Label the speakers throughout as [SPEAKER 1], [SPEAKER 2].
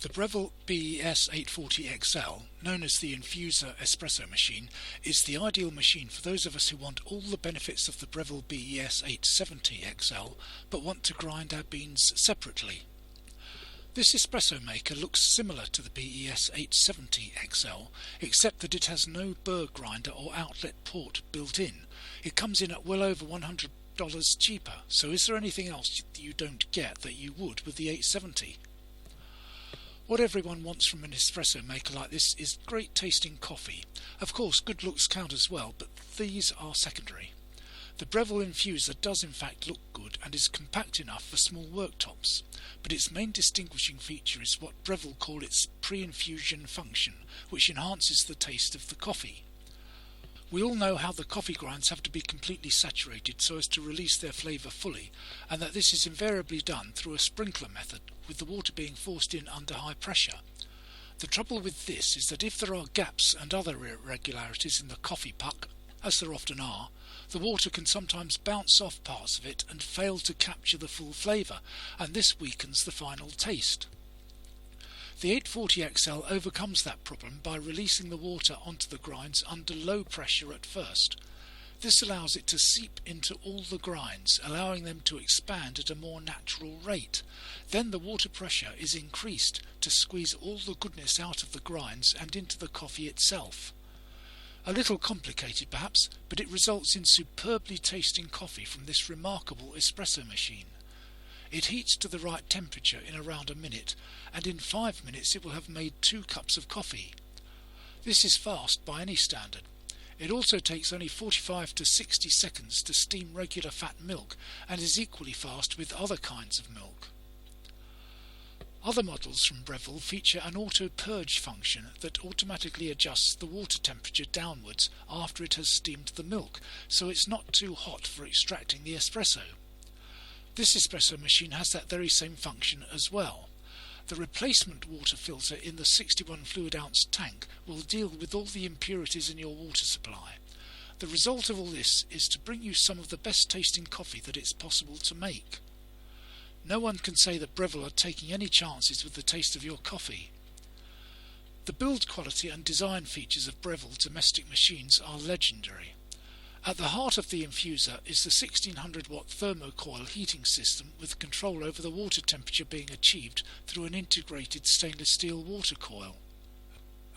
[SPEAKER 1] The Breville BES840XL, known as the Infuser espresso machine, is the ideal machine for those of us who want all the benefits of the Breville BES840XL but want to grind our beans separately. This espresso maker looks similar to the BES870XL, except that it has no burr grinder or outlet port built in. It comes in at well over $100 cheaper, so is there anything else that you don't get that you would with the 870? What everyone wants from an espresso maker like this is great tasting coffee. Of course, good looks count as well, but these are secondary. The Breville Infuser does in fact look good and is compact enough for small worktops, but its main distinguishing feature is what Breville call its pre-infusion function, which enhances the taste of the coffee. We all know how the coffee grinds have to be completely saturated so as to release their flavour fully, and that this is invariably done through a sprinkler method, with the water being forced in under high pressure. The trouble with this is that if there are gaps and other irregularities in the coffee puck, as there often are, the water can sometimes bounce off parts of it and fail to capture the full flavour, and this weakens the final taste. The 840XL overcomes that problem by releasing the water onto the grinds under low pressure at first. This allows it to seep into all the grinds, allowing them to expand at a more natural rate. Then the water pressure is increased to squeeze all the goodness out of the grinds and into the coffee itself. A little complicated perhaps, but it results in superbly tasting coffee from this remarkable espresso machine. It heats to the right temperature in around a minute, and in 5 minutes it will have made 2 cups of coffee. This is fast by any standard. It also takes only 45 to 60 seconds to steam regular fat milk, and is equally fast with other kinds of milk. Other models from Breville feature an auto-purge function that automatically adjusts the water temperature downwards after it has steamed the milk, so it's not too hot for extracting the espresso. This espresso machine has that very same function as well. The replacement water filter in the 61 fluid ounce tank will deal with all the impurities in your water supply. The result of all this is to bring you some of the best tasting coffee that it's possible to make. No one can say that Breville are taking any chances with the taste of your coffee. The build quality and design features of Breville domestic machines are legendary. At the heart of the infuser is the 1600 watt thermocoil heating system with control over the water temperature being achieved through an integrated stainless steel water coil.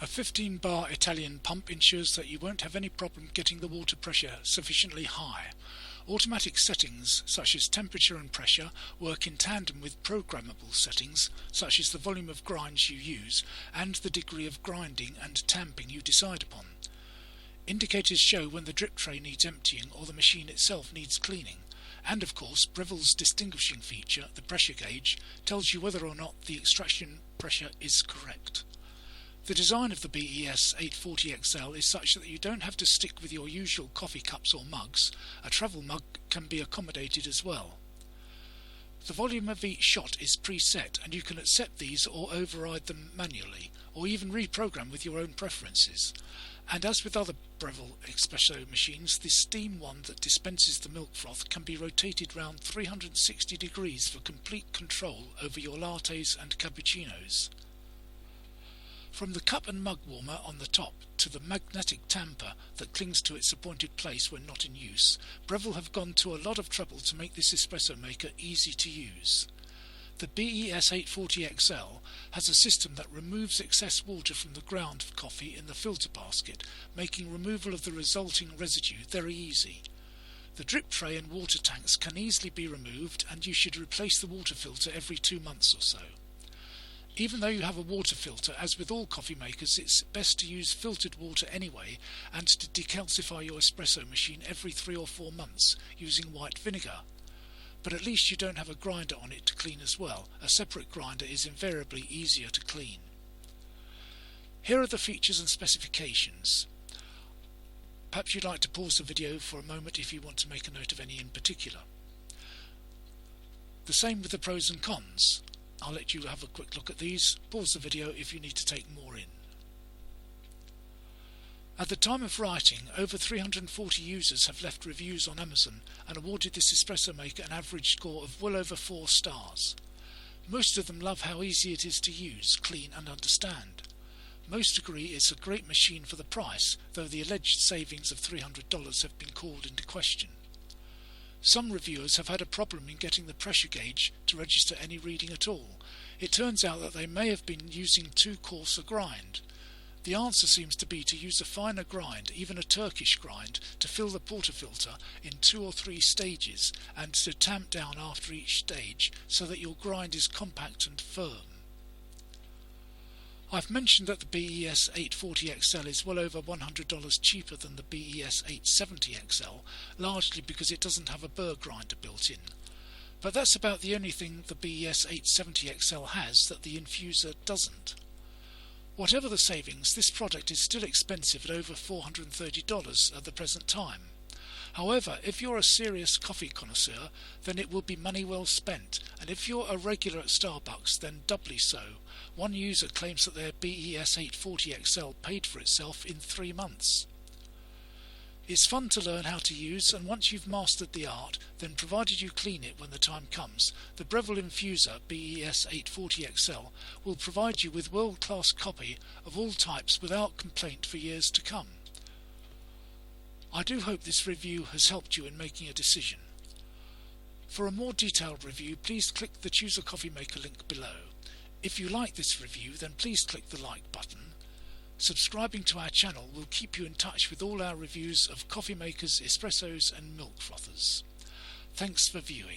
[SPEAKER 1] A 15 bar Italian pump ensures that you won't have any problem getting the water pressure sufficiently high. Automatic settings such as temperature and pressure work in tandem with programmable settings such as the volume of grinds you use and the degree of grinding and tamping you decide upon. Indicators show when the drip tray needs emptying or the machine itself needs cleaning, and of course Breville's distinguishing feature, the pressure gauge, tells you whether or not the extraction pressure is correct. The design of the BES840XL is such that you don't have to stick with your usual coffee cups or mugs. A travel mug can be accommodated as well. The volume of each shot is preset, and you can accept these or override them manually, or even reprogram with your own preferences. And as with other Breville espresso machines, the steam one that dispenses the milk froth can be rotated round 360 degrees for complete control over your lattes and cappuccinos. From the cup and mug warmer on the top to the magnetic tamper that clings to its appointed place when not in use, Breville have gone to a lot of trouble to make this espresso maker easy to use. The BES840XL has a system that removes excess water from the ground of coffee in the filter basket, making removal of the resulting residue very easy. The drip tray and water tanks can easily be removed, and you should replace the water filter every 2 months or so. Even though you have a water filter, as with all coffee makers, it's best to use filtered water anyway and to decalcify your espresso machine every 3 or 4 months using white vinegar. But at least you don't have a grinder on it to clean as well. A separate grinder is invariably easier to clean. Here are the features and specifications. Perhaps you'd like to pause the video for a moment if you want to make a note of any in particular. The same with the pros and cons. I'll let you have a quick look at these. Pause the video if you need to take more in. At the time of writing, over 340 users have left reviews on Amazon and awarded this espresso maker an average score of well over 4 stars. Most of them love how easy it is to use, clean and understand. Most agree it's a great machine for the price, though the alleged savings of $300 have been called into question. Some reviewers have had a problem in getting the pressure gauge to register any reading at all. It turns out that they may have been using too coarse a grind. The answer seems to be to use a finer grind, even a Turkish grind, to fill the portafilter in 2 or 3 stages and to tamp down after each stage so that your grind is compact and firm. I've mentioned that the BES840XL is well over $100 cheaper than the BES870XL, largely because it doesn't have a burr grinder built in. But that's about the only thing the BES870XL has that the infuser doesn't. Whatever the savings, this product is still expensive at over $430 at the present time. However, if you're a serious coffee connoisseur, then it will be money well spent, and if you're a regular at Starbucks, then doubly so. One user claims that their BES840XL paid for itself in 3 months. It's fun to learn how to use, and once you've mastered the art, then provided you clean it when the time comes, the Breville infuser BES840XL will provide you with world-class copy of all types without complaint for years to come. I do hope this review has helped you in making a decision. For a more detailed review, please click the Choose a Coffee Maker link below. If you like this review, then please click the like button. Subscribing to our channel will keep you in touch with all our reviews of coffee makers, espressos and milk frothers. Thanks for viewing.